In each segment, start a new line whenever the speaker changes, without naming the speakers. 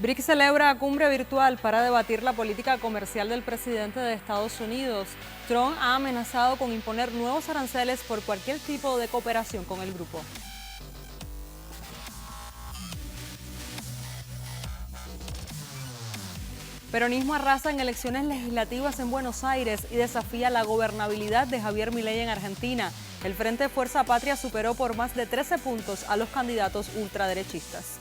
BRICS celebra cumbre virtual para debatir la política comercial del presidente de Estados Unidos. Trump ha amenazado con imponer nuevos aranceles por cualquier tipo de cooperación con el grupo. Peronismo arrasa en elecciones legislativas en Buenos Aires y desafía la gobernabilidad de Javier Milei en Argentina. El Frente Fuerza Patria superó por más de 13 puntos a los candidatos ultraderechistas.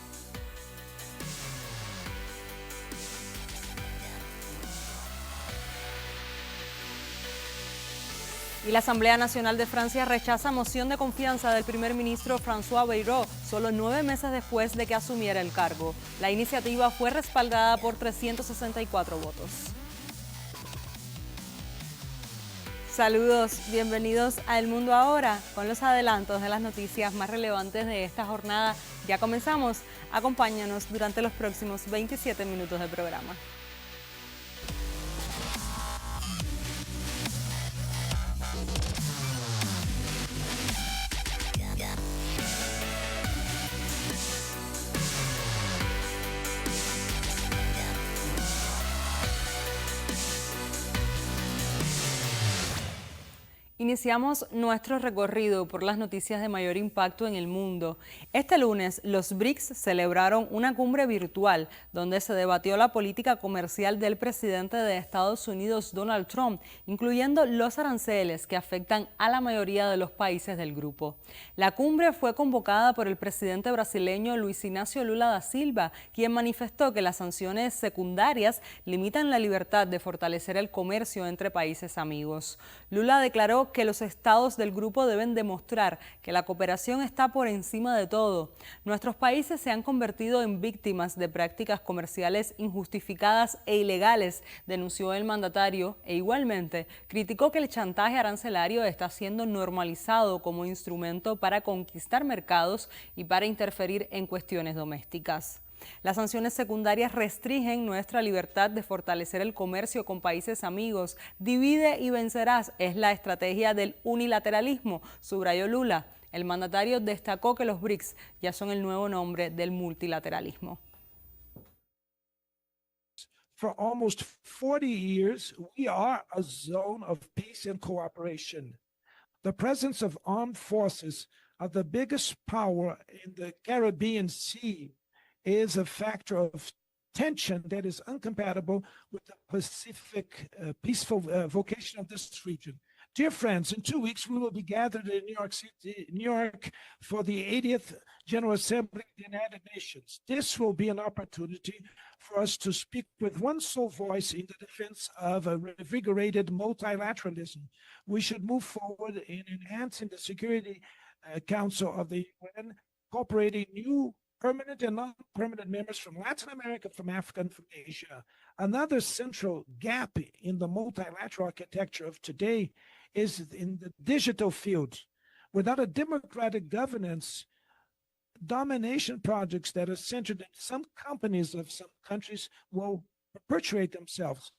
Y la Asamblea Nacional de Francia rechaza moción de confianza del primer ministro François Bayrou, solo 9 meses después de que asumiera el cargo. La iniciativa fue respaldada por 364 votos. Saludos, bienvenidos a El Mundo Ahora, con los adelantos de las noticias más relevantes de esta jornada. Ya comenzamos, acompáñanos durante los próximos 27 minutos de programa. Iniciamos nuestro recorrido por las noticias de mayor impacto en el mundo. Este lunes, los BRICS celebraron una cumbre virtual donde se debatió la política comercial del presidente de Estados Unidos, Donald Trump, incluyendo los aranceles que afectan a la mayoría de los países del grupo. La cumbre fue convocada por el presidente brasileño Luis Ignacio Lula da Silva, quien manifestó que las sanciones secundarias limitan la libertad de fortalecer el comercio entre países amigos. Lula declaró que los estados del grupo deben demostrar que la cooperación está por encima de todo. Nuestros países se han convertido en víctimas de prácticas comerciales injustificadas e ilegales, denunció el mandatario, e igualmente criticó que el chantaje arancelario está siendo normalizado como instrumento para conquistar mercados y para interferir en cuestiones domésticas. Las sanciones secundarias restringen nuestra libertad de fortalecer el comercio con países amigos. Divide y vencerás es la estrategia del unilateralismo, subrayó Lula. El mandatario destacó que los BRICS ya son el nuevo nombre del multilateralismo.
For almost 40 years, we are a zone of peace and cooperation. The presence of armed forces of the biggest power in the Caribbean Sea is a factor of tension that is incompatible with the Pacific peaceful vocation of this region. Dear friends, in 2 weeks we will be gathered in New York City, New York, for the 80th General Assembly of the United Nations. This will be an opportunity for us to speak with one sole voice in the defense of a revigorated multilateralism. We should move forward in enhancing the Security Council of the UN, incorporating new permanent and non-permanent members from Latin America, from Africa, and from Asia. Another central gap in the multilateral architecture of today is in the digital field. Without a democratic governance, domination projects that are centered in some companies of some countries will perpetuate themselves.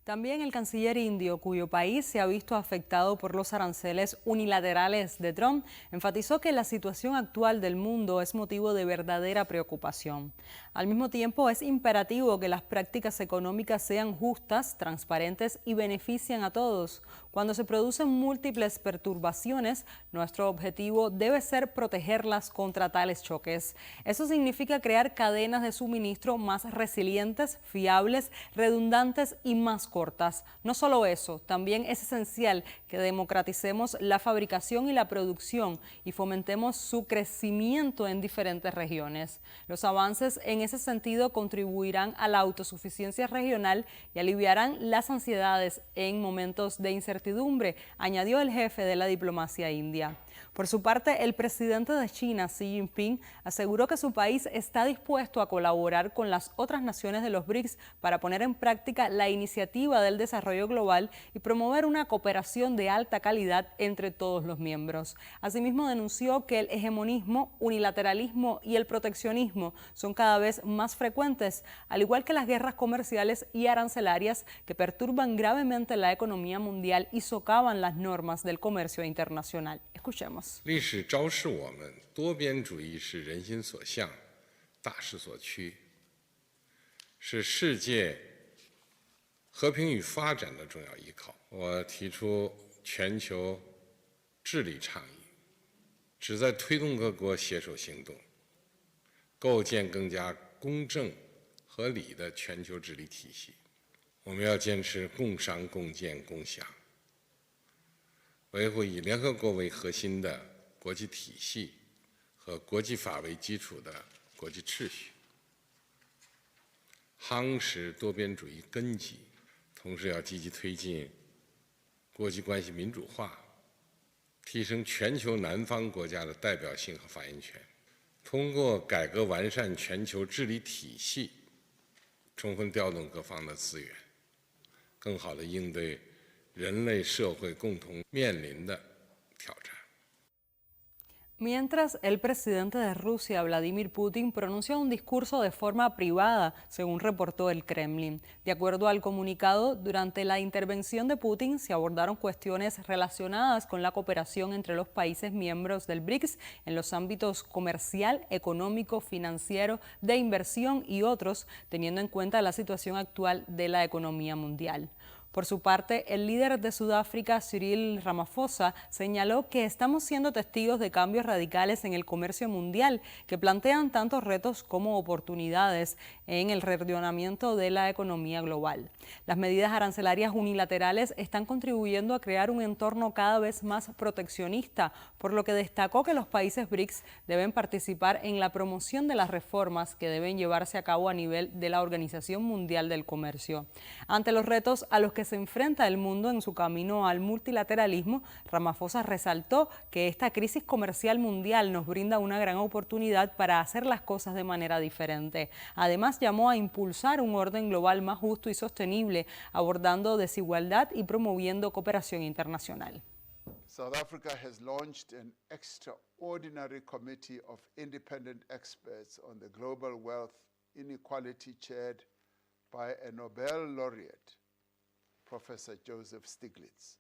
También el canciller indio, cuyo país se ha visto afectado por los aranceles unilaterales de Trump, enfatizó que la situación actual del mundo es motivo de verdadera preocupación. Al mismo tiempo, es imperativo que las prácticas económicas sean justas, transparentes y beneficien a todos. Cuando se producen múltiples perturbaciones, nuestro objetivo debe ser protegerlas contra tales choques. Eso significa crear cadenas de suministro más resilientes, fiables, redundantes y más cortas. No solo eso, también es esencial que democraticemos la fabricación y la producción y fomentemos su crecimiento en diferentes regiones. Los avances en ese sentido contribuirán a la autosuficiencia regional y aliviarán las ansiedades en momentos de incertidumbre, añadió el jefe de la diplomacia india. Por su parte, el presidente de China, Xi Jinping, aseguró que su país está dispuesto a colaborar con las otras naciones de los BRICS para poner en práctica la iniciativa del desarrollo global y promover una cooperación de alta calidad entre todos los miembros. Asimismo, denunció que el hegemonismo, unilateralismo y el proteccionismo son cada vez más frecuentes, al igual que las guerras comerciales y arancelarias que perturban gravemente la economía mundial y socavan las normas del comercio internacional. Escuchemos.
历史昭示我们，多边主义是人心所向，大势所趋。是世界和平与发展的重要依靠。我提出全球治理倡议，旨在推动各国携手行动，构建更加公正合理的全球治理体系。我们要坚持共商共建共享，维护以联合国为核心的国际体系和国际法为基础的国际秩序，夯实多边主义根基，同时要积极推进国际关系民主化，提升全球南方国家的代表性和发言权，通过改革完善全球治理体系，充分调动各方的资源，更好地应对人类社会共同面临的挑战。
Mientras, el presidente de Rusia, Vladimir Putin, pronunció un discurso de forma privada, según reportó el Kremlin. De acuerdo al comunicado, durante la intervención de Putin se abordaron cuestiones relacionadas con la cooperación entre los países miembros del BRICS en los ámbitos comercial, económico, financiero, de inversión y otros, teniendo en cuenta la situación actual de la economía mundial. Por su parte, el líder de Sudáfrica, Cyril Ramaphosa, señaló que estamos siendo testigos de cambios radicales en el comercio mundial que plantean tantos retos como oportunidades en el reordenamiento de la economía global. Las medidas arancelarias unilaterales están contribuyendo a crear un entorno cada vez más proteccionista, por lo que destacó que los países BRICS deben participar en la promoción de las reformas que deben llevarse a cabo a nivel de la Organización Mundial del Comercio. Ante los retos a los que se enfrenta el mundo en su camino al multilateralismo, Ramaphosa resaltó que esta crisis comercial mundial nos brinda una gran oportunidad para hacer las cosas de manera diferente. Además, llamó a impulsar un orden global más justo y sostenible, abordando desigualdad y promoviendo cooperación internacional.
South Africa has launched an extraordinary committee of independent experts on the global wealth inequality chaired by a Nobel laureate, Professor Joseph Stiglitz.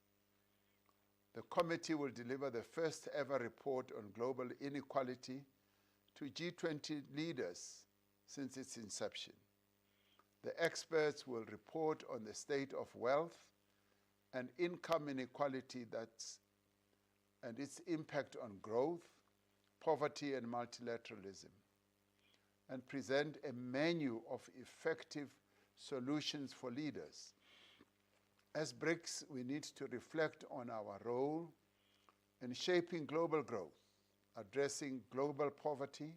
The committee will deliver the first ever report on global inequality to G20 leaders since its inception. The experts will report on the state of wealth and income inequality and its impact on growth, poverty, and multilateralism, and present a menu of effective solutions for leaders. As BRICS, we need to reflect on our role in shaping global growth, addressing global poverty,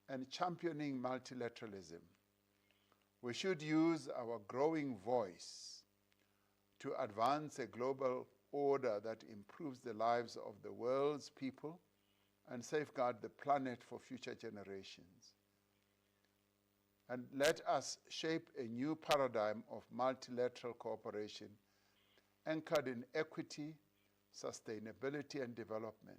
and championing multilateralism. We should use our growing voice to advance a global order that improves the lives of the world's people and safeguard the planet for future generations. And let us shape a new paradigm of multilateral cooperation anchored in equity, sustainability, and development.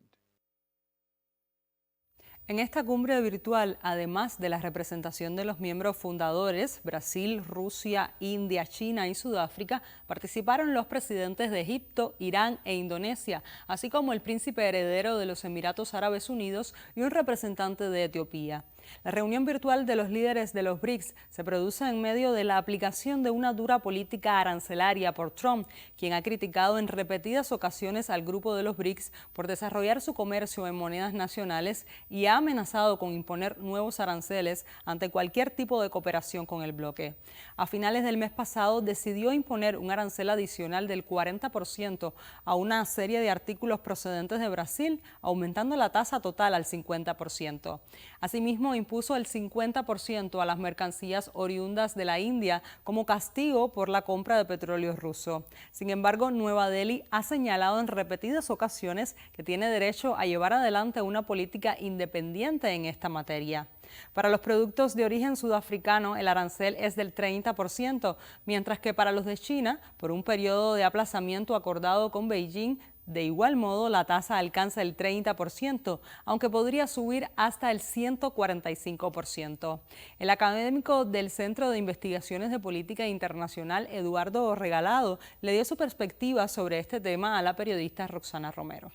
En esta cumbre virtual, además de la representación de los miembros fundadores, Brasil, Rusia, India, China y Sudáfrica, participaron los presidentes de Egipto, Irán e Indonesia, así como el príncipe heredero de los Emiratos Árabes Unidos y un representante de Etiopía. La reunión virtual de los líderes de los BRICS se produce en medio de la aplicación de una dura política arancelaria por Trump, quien ha criticado en repetidas ocasiones al grupo de los BRICS por desarrollar su comercio en monedas nacionales y ha amenazado con imponer nuevos aranceles ante cualquier tipo de cooperación con el bloque. A finales del mes pasado decidió imponer un arancel adicional del 40% a una serie de artículos procedentes de Brasil, aumentando la tasa total al 50%. Asimismo, impuso el 50% a las mercancías oriundas de la India como castigo por la compra de petróleo ruso. Sin embargo, Nueva Delhi ha señalado en repetidas ocasiones que tiene derecho a llevar adelante una política independiente en esta materia. Para los productos de origen sudafricano, el arancel es del 30%, mientras que para los de China, por un periodo de aplazamiento acordado con Beijing, de igual modo, la tasa alcanza el 30%, aunque podría subir hasta el 145%. El académico del Centro de Investigaciones de Política Internacional, Eduardo Regalado, le dio su perspectiva sobre este tema a la periodista Roxana Romero.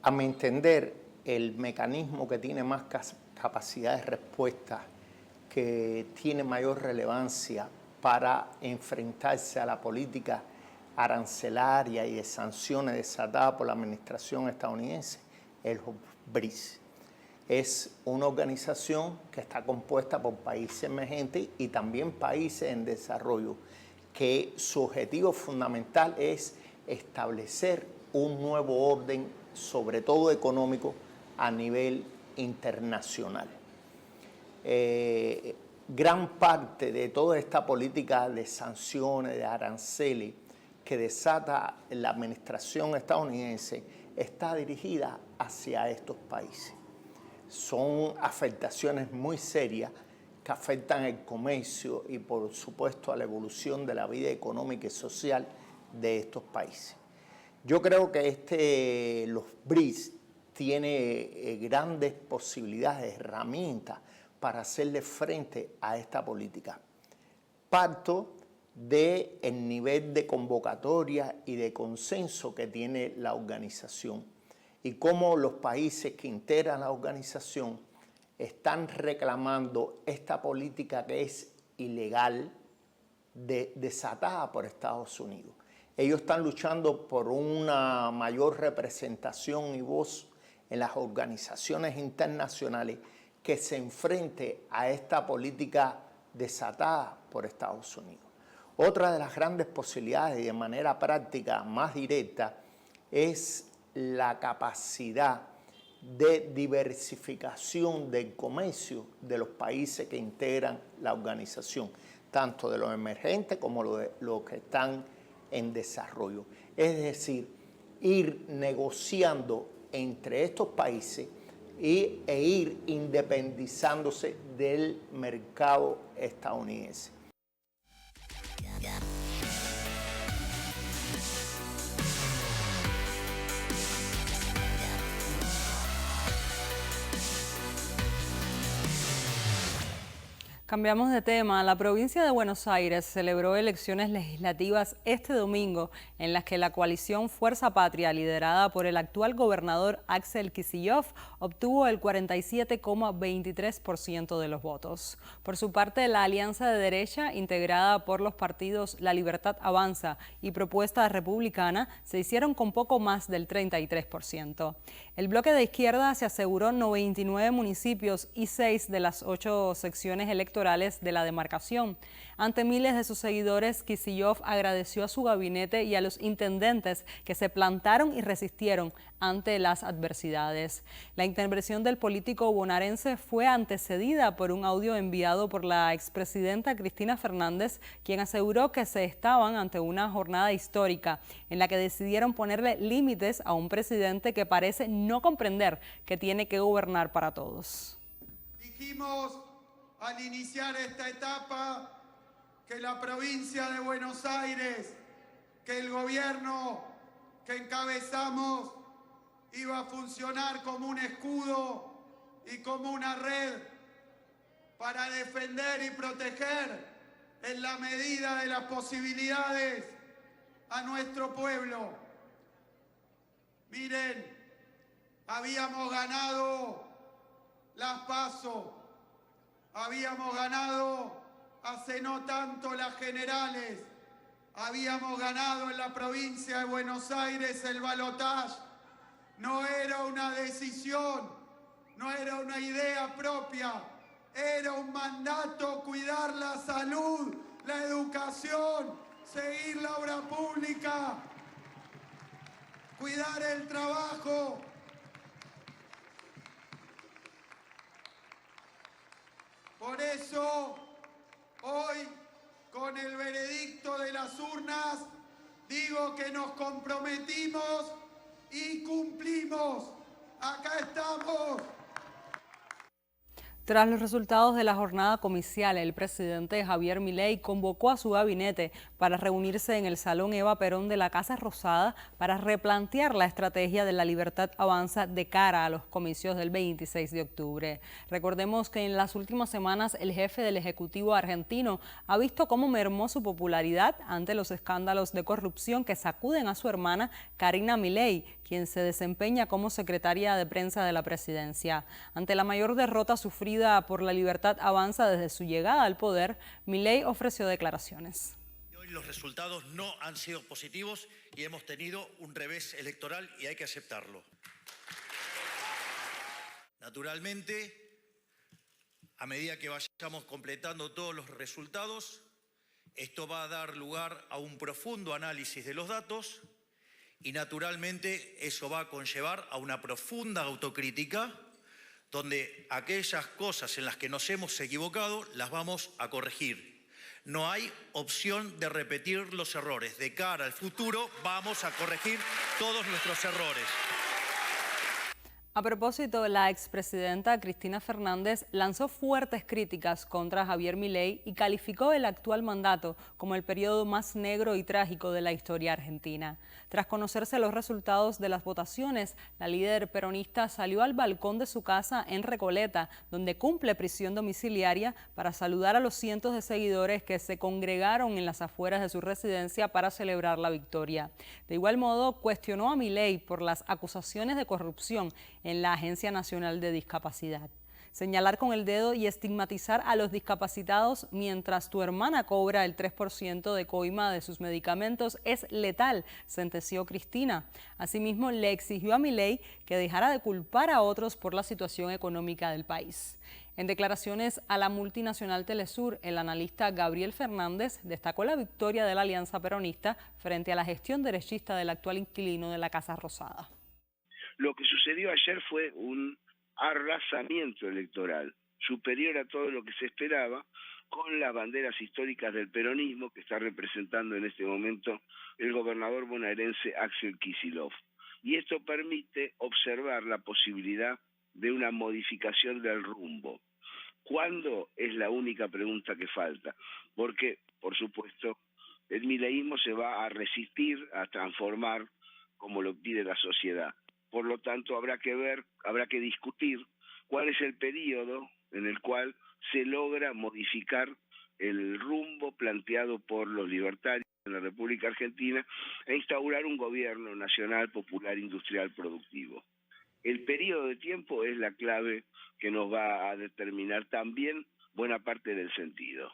A mi entender, el mecanismo que tiene más capacidad de respuesta que tiene mayor relevancia para enfrentarse a la política arancelaria y de sanciones desatada por la administración estadounidense es los BRICS. Es una organización que está compuesta por países emergentes y también países en desarrollo, que su objetivo fundamental es establecer un nuevo orden, sobre todo económico, a nivel internacional. Gran parte de toda esta política de sanciones, de aranceles, que desata la administración estadounidense, está dirigida hacia estos países. Son afectaciones muy serias que afectan el comercio y, por supuesto, a la evolución de la vida económica y social de estos países. Yo creo que los BRICS tiene grandes posibilidades, herramientas para hacerle frente a esta política. Parto del nivel de convocatoria y de consenso que tiene la organización y cómo los países que integran la organización están reclamando esta política que es ilegal, desatada por Estados Unidos. Ellos están luchando por una mayor representación y voz en las organizaciones internacionales que se enfrente a esta política desatada por Estados Unidos. Otra de las grandes posibilidades y de manera práctica más directa es la capacidad de diversificación del comercio de los países que integran la organización, tanto de los emergentes como los que están en desarrollo. Es decir, ir negociando entre estos países e ir independizándose del mercado estadounidense.
Cambiamos de tema. La provincia de Buenos Aires celebró elecciones legislativas este domingo en las que la coalición Fuerza Patria, liderada por el actual gobernador Axel Kicillof, obtuvo el 47,23% de los votos. Por su parte, la alianza de derecha, integrada por los partidos La Libertad Avanza y Propuesta Republicana, se hicieron con poco más del 33%. El bloque de izquierda se aseguró 99 municipios y 6 de las 8 secciones electorales de la demarcación. Ante miles de sus seguidores, Kicillof agradeció a su gabinete y a los intendentes que se plantaron y resistieron ante las adversidades. La intervención del político bonaerense fue antecedida por un audio enviado por la expresidenta Cristina Fernández, quien aseguró que se estaban ante una jornada histórica en la que decidieron ponerle límites a un presidente que parece no comprender que tiene que gobernar para todos.
Dijimos al iniciar esta etapa que la provincia de Buenos Aires, que el gobierno que encabezamos iba a funcionar como un escudo y como una red para defender y proteger en la medida de las posibilidades a nuestro pueblo. Miren, habíamos ganado las PASO, habíamos ganado hace no tanto las generales, habíamos ganado en la provincia de Buenos Aires el balotaje. No era una decisión, no era una idea propia, era un mandato: cuidar la salud, la educación, seguir la obra pública, cuidar el trabajo. Por eso, hoy, con el veredicto de las urnas, digo que nos comprometimos y cumplimos. Acá estamos.
Tras los resultados de la jornada comicial, el presidente Javier Milei convocó a su gabinete para reunirse en el Salón Eva Perón de la Casa Rosada para replantear la estrategia de La Libertad Avanza de cara a los comicios del 26 de octubre. Recordemos que en las últimas semanas el jefe del Ejecutivo argentino ha visto cómo mermó su popularidad ante los escándalos de corrupción que sacuden a su hermana Karina Milei, quien se desempeña como secretaria de prensa de la presidencia. Ante la mayor derrota sufrida por La Libertad Avanza desde su llegada al poder, Milei ofreció declaraciones.
Hoy los resultados no han sido positivos y hemos tenido un revés electoral y hay que aceptarlo. Naturalmente, a medida que vayamos completando todos los resultados, esto va a dar lugar a un profundo análisis de los datos y naturalmente eso va a conllevar a una profunda autocrítica donde aquellas cosas en las que nos hemos equivocado las vamos a corregir. No hay opción de repetir los errores. De cara al futuro vamos a corregir todos nuestros errores.
A propósito, la expresidenta Cristina Fernández lanzó fuertes críticas contra Javier Milei y calificó el actual mandato como el periodo más negro y trágico de la historia argentina. Tras conocerse los resultados de las votaciones, la líder peronista salió al balcón de su casa en Recoleta, donde cumple prisión domiciliaria, para saludar a los cientos de seguidores que se congregaron en las afueras de su residencia para celebrar la victoria. De igual modo, cuestionó a Milei por las acusaciones de corrupción en la Agencia Nacional de Discapacidad. Señalar con el dedo y estigmatizar a los discapacitados mientras tu hermana cobra el 3% de coima de sus medicamentos es letal, sentenció Cristina. Asimismo, le exigió a Milei que dejara de culpar a otros por la situación económica del país. En declaraciones a la multinacional Telesur, el analista Gabriel Fernández destacó la victoria de la Alianza Peronista frente a la gestión derechista del actual inquilino de la Casa Rosada.
Lo que sucedió ayer fue un arrasamiento electoral superior a todo lo que se esperaba, con las banderas históricas del peronismo que está representando en este momento el gobernador bonaerense Axel Kicillof. Y esto permite observar la posibilidad de una modificación del rumbo. ¿Cuándo? Es la única pregunta que falta, porque, por supuesto, el mileísmo se va a resistir a transformar como lo pide la sociedad. Por lo tanto, habrá que discutir cuál es el periodo en el cual se logra modificar el rumbo planteado por los libertarios en la República Argentina e instaurar un gobierno nacional, popular, industrial, productivo. El periodo de tiempo es la clave que nos va a determinar también buena parte del sentido.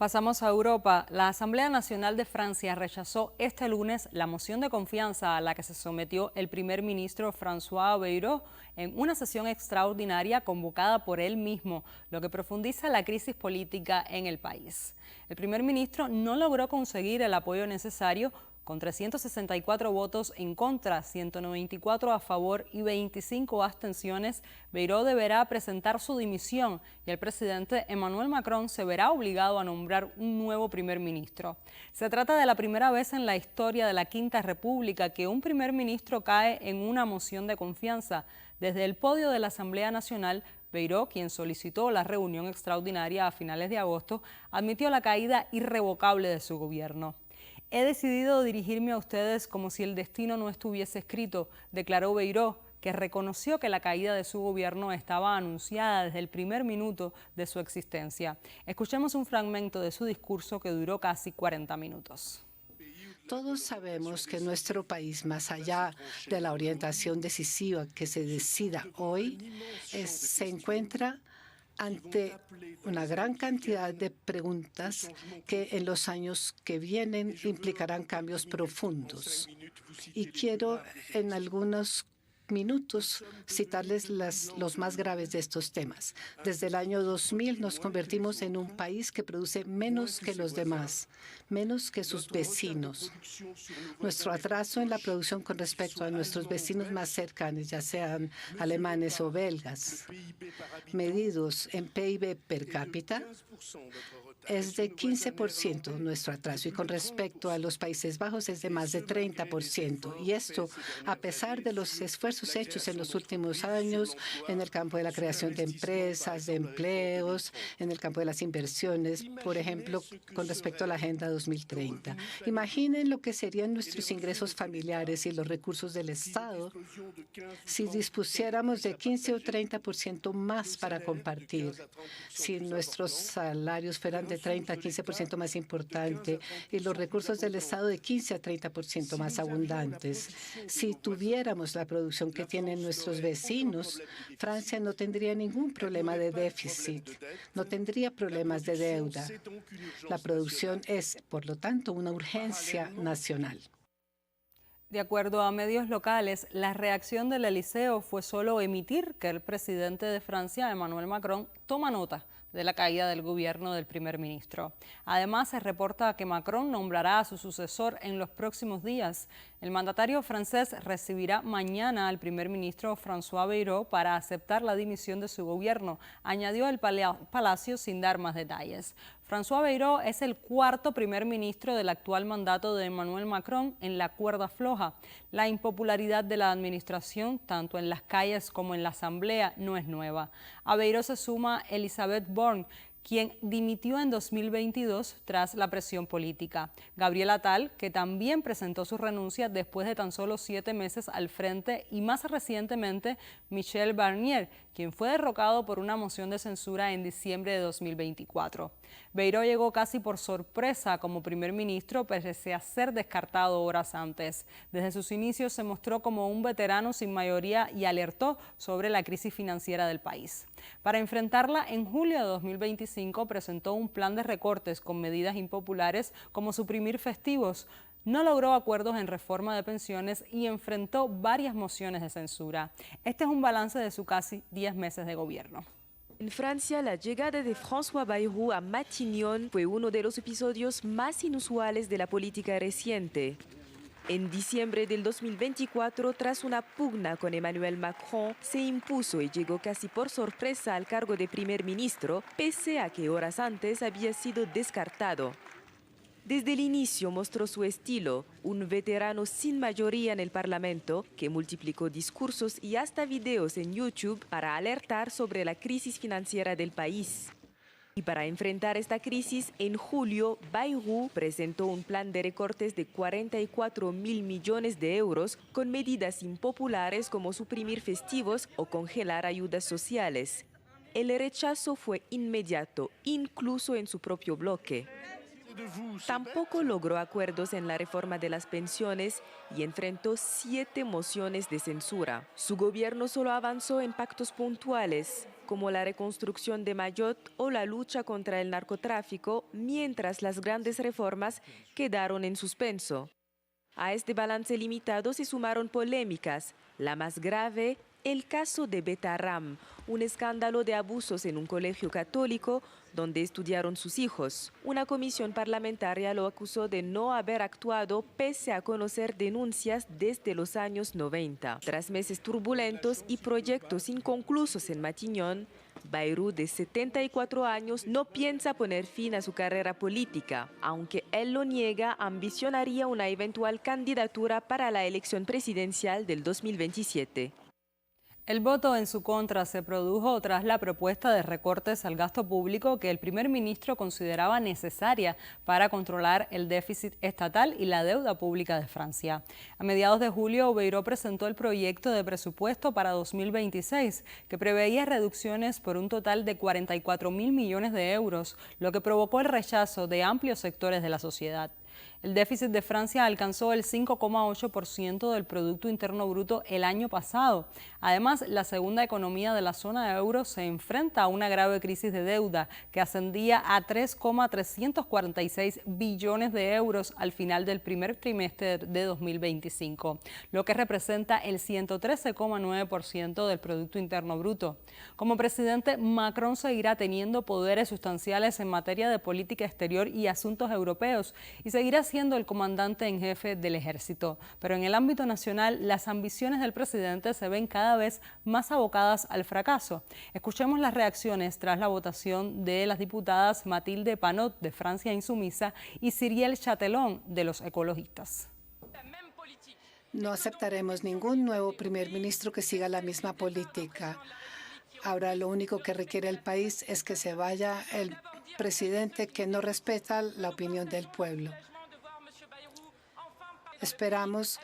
Pasamos a Europa. La Asamblea Nacional de Francia rechazó este lunes la moción de confianza a la que se sometió el primer ministro François Bayrou en una sesión extraordinaria convocada por él mismo, lo que profundiza la crisis política en el país. El primer ministro no logró conseguir el apoyo necesario. Con 364 votos en contra, 194 a favor y 25 abstenciones, Bayrou deberá presentar su dimisión y el presidente Emmanuel Macron se verá obligado a nombrar un nuevo primer ministro. Se trata de la primera vez en la historia de la Quinta República que un primer ministro cae en una moción de confianza. Desde el podio de la Asamblea Nacional, Bayrou, quien solicitó la reunión extraordinaria a finales de agosto, admitió la caída irrevocable de su gobierno. He decidido dirigirme a ustedes como si el destino no estuviese escrito, declaró Bayrou, que reconoció que la caída de su gobierno estaba anunciada desde el primer minuto de su existencia. Escuchemos un fragmento de su discurso que duró casi 40 minutos.
Todos sabemos que nuestro país, más allá de la orientación decisiva que se decida hoy, se encuentra ante una gran cantidad de preguntas que en los años que vienen implicarán cambios profundos. Y quiero en algunos minutos citarles los más graves de estos temas. Desde el año 2000 nos convertimos en un país que produce menos que los demás. menos que sus vecinos. Nuestro atraso en la producción con respecto a nuestros vecinos más cercanos, ya sean alemanes o belgas, medidos en PIB per cápita, es de 15% nuestro atraso, y con respecto a los Países Bajos es de más de 30%. Y esto a pesar de los esfuerzos hechos en los últimos años en el campo de la creación de empresas, de empleos, en el campo de las inversiones, por ejemplo, con respecto a la Agenda 2030. Imaginen lo que serían nuestros ingresos familiares y los recursos del Estado si dispusiéramos de 15 o 30% más para compartir, si nuestros salarios fueran de 30 a 15% más importante y los recursos del Estado de 15 a 30% más abundantes. Si tuviéramos la producción que tienen nuestros vecinos, Francia no tendría ningún problema de déficit, no tendría problemas de deuda. La producción es, por lo tanto, una urgencia nacional.
De acuerdo a medios locales, la reacción del Eliseo fue solo emitir que el presidente de Francia, Emmanuel Macron, toma nota de la caída del gobierno del primer ministro. Además, se reporta que Macron nombrará a su sucesor en los próximos días. El mandatario francés recibirá mañana al primer ministro François Bayrou para aceptar la dimisión de su gobierno, añadió el Palacio sin dar más detalles. François Bayrou es el cuarto primer ministro del actual mandato de Emmanuel Macron en la cuerda floja. La impopularidad de la administración, tanto en las calles como en la Asamblea, no es nueva. A Bayrou se suma Elisabeth Borne, quien dimitió en 2022 tras la presión política. Gabriel Attal, que también presentó su renuncia después de tan solo 7 meses al frente, y más recientemente Michel Barnier, quien fue derrocado por una moción de censura en diciembre de 2024. Bayrou llegó casi por sorpresa como primer ministro, pese a ser descartado horas antes. Desde sus inicios se mostró como un veterano sin mayoría y alertó sobre la crisis financiera del país. Para enfrentarla, en julio de 2025 presentó un plan de recortes con medidas impopulares como suprimir festivos. No logró acuerdos en reforma de pensiones y enfrentó varias mociones de censura. Este es un balance de su casi 10 meses de gobierno.
En Francia, la llegada de François Bayrou a Matignon fue uno de los episodios más inusuales de la política reciente. En diciembre del 2024, tras una pugna con Emmanuel Macron, se impuso y llegó casi por sorpresa al cargo de primer ministro, pese a que horas antes había sido descartado. Desde el inicio mostró su estilo, un veterano sin mayoría en el Parlamento que multiplicó discursos y hasta videos en YouTube para alertar sobre la crisis financiera del país. Y para enfrentar esta crisis, en julio, Bayrou presentó un plan de recortes de 44.000 millones de euros con medidas impopulares como suprimir festivos o congelar ayudas sociales. El rechazo fue inmediato, incluso en su propio bloque. Tampoco logró acuerdos en la reforma de las pensiones y enfrentó 7 mociones de censura. Su gobierno solo avanzó en pactos puntuales, como la reconstrucción de Mayotte o la lucha contra el narcotráfico, mientras las grandes reformas quedaron en suspenso. A este balance limitado se sumaron polémicas, la más grave, el caso de Betaram, un escándalo de abusos en un colegio católico donde estudiaron sus hijos. Una comisión parlamentaria lo acusó de no haber actuado pese a conocer denuncias desde los años 90. Tras meses turbulentos y proyectos inconclusos en Matignon, Bayrou, de 74 años, no piensa poner fin a su carrera política. Aunque él lo niega, ambicionaría una eventual candidatura para la elección presidencial del 2027.
El voto en su contra se produjo tras la propuesta de recortes al gasto público que el primer ministro consideraba necesaria para controlar el déficit estatal y la deuda pública de Francia. A mediados de julio, Bayrou presentó el proyecto de presupuesto para 2026, que preveía reducciones por un total de 44.000 millones de euros, lo que provocó el rechazo de amplios sectores de la sociedad. El déficit de Francia alcanzó el 5,8% del Producto Interno Bruto el año pasado. Además, la segunda economía de la zona de euro se enfrenta a una grave crisis de deuda que ascendía a 3,346 billones de euros al final del primer trimestre de 2025, lo que representa el 113,9% del Producto Interno Bruto. Como presidente, Macron seguirá teniendo poderes sustanciales en materia de política exterior y asuntos europeos y seguirá siendo el comandante en jefe del ejército. Pero en el ámbito nacional, las ambiciones del presidente se ven cada vez más abocadas al fracaso. Escuchemos las reacciones tras la votación de las diputadas Mathilde Panot, de Francia Insumisa, y Cyrielle Chatillon, de los ecologistas.
No aceptaremos ningún nuevo primer ministro que siga la misma política. Ahora lo único que requiere el país es que se vaya el presidente que no respeta la opinión del pueblo. Esperamos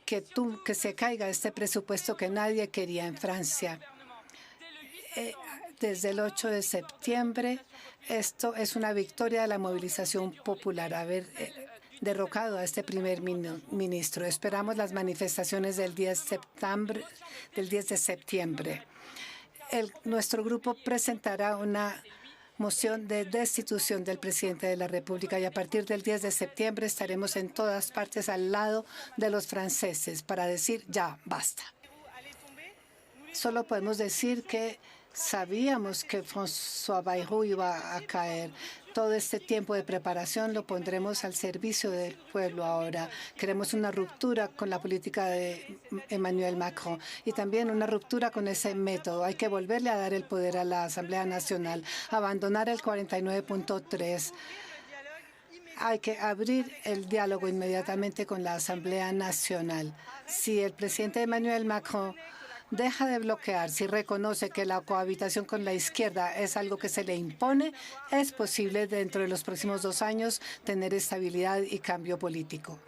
que se caiga este presupuesto que nadie quería en Francia. Desde el 8 de septiembre, esto es una victoria de la movilización popular, haber derrocado a este primer ministro. Esperamos las manifestaciones del 10 de septiembre. Nuestro grupo presentará una moción de destitución del presidente de la República y a partir del 10 de septiembre estaremos en todas partes al lado de los franceses para decir ya, basta. Solo podemos decir que sabíamos que François Bayrou iba a caer. Todo este tiempo de preparación lo pondremos al servicio del pueblo ahora. Queremos una ruptura con la política de Emmanuel Macron y también una ruptura con ese método. Hay que volverle a dar el poder a la Asamblea Nacional, abandonar el 49.3. Hay que abrir el diálogo inmediatamente con la Asamblea Nacional. Si el presidente Emmanuel Macron deja de bloquear, si reconoce que la cohabitación con la izquierda es algo que se le impone, es posible dentro de los próximos 2 años tener estabilidad y cambio político.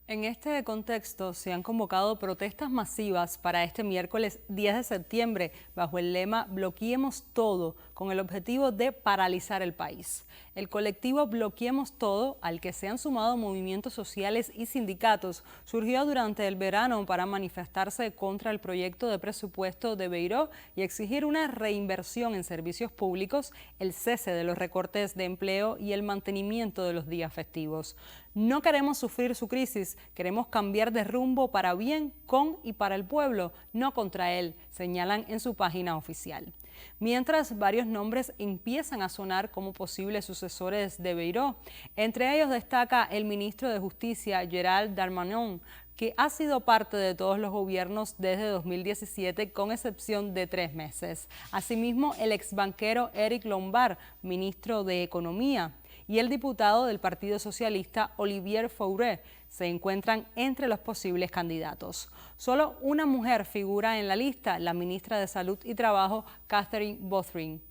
En este contexto se han convocado protestas masivas para este miércoles 10 de septiembre bajo el lema Bloqueemos Todo, con el objetivo de paralizar el país. El colectivo Bloqueemos Todo, al que se han sumado movimientos sociales y sindicatos, surgió durante el verano para manifestarse contra el proyecto de presupuesto de Bayrou y exigir una reinversión en servicios públicos, el cese de los recortes de empleo y el mantenimiento de los días festivos. No queremos sufrir su crisis, queremos cambiar de rumbo para bien, con y para el pueblo, no contra él, señalan en su página oficial. Mientras, varios nombres empiezan a sonar como posibles sucesores de Bayrou. Entre ellos destaca el ministro de Justicia, Gérald Darmanin, que ha sido parte de todos los gobiernos desde 2017, con excepción de 3 meses. Asimismo, el exbanquero Éric Lombard, ministro de Economía, y el diputado del Partido Socialista, Olivier Faure, se encuentran entre los posibles candidatos. Solo una mujer figura en la lista, la ministra de Salud y Trabajo, Catherine Vautrin.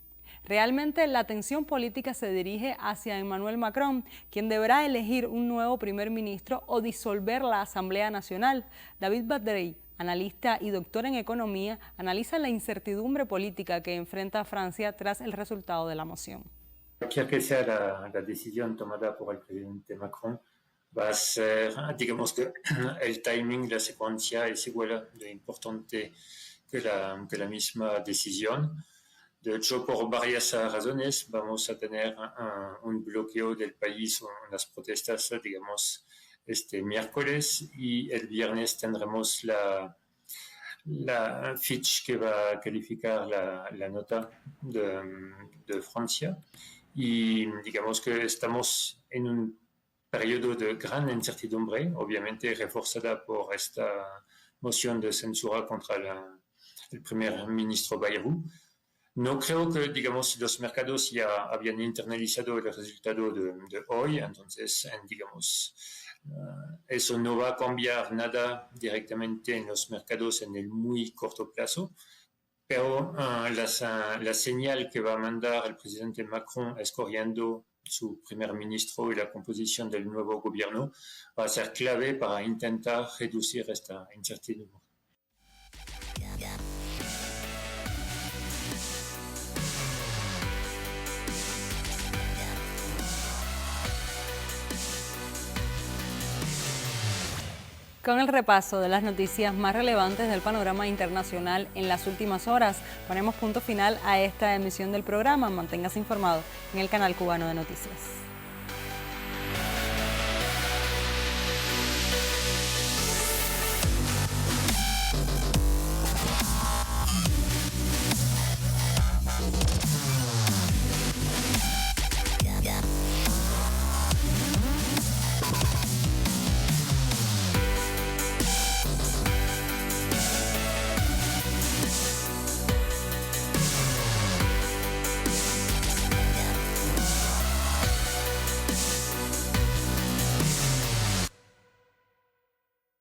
Realmente la atención política se dirige hacia Emmanuel Macron, quien deberá elegir un nuevo primer ministro o disolver la Asamblea Nacional. David Badrey, analista y doctor en economía, analiza la incertidumbre política que enfrenta Francia tras el resultado de la moción.
Cualquier que sea la decisión tomada por el presidente Macron, va a ser, digamos que el timing, la secuencia es igual de importante que la misma decisión. De hecho, por varias razones vamos a tener un bloqueo del país, unas protestas, digamos, este miércoles, y el viernes tendremos la Fitch que va a calificar la nota de Francia. Y digamos que estamos en un periodo de gran incertidumbre, obviamente reforzada por esta moción de censura contra el primer ministro Bayrou. No creo que, digamos, los mercados ya habían internalizado el resultado de hoy, entonces, digamos, eso no va a cambiar nada directamente en los mercados en el muy corto plazo. Pero la señal que va a mandar el presidente Macron escogiendo su primer ministro y la composición del nuevo gobierno va a ser clave para intentar reducir esta incertidumbre.
Con el repaso de las noticias más relevantes del panorama internacional en las últimas horas, ponemos punto final a esta emisión del programa. Manténgase informado en el canal cubano de noticias.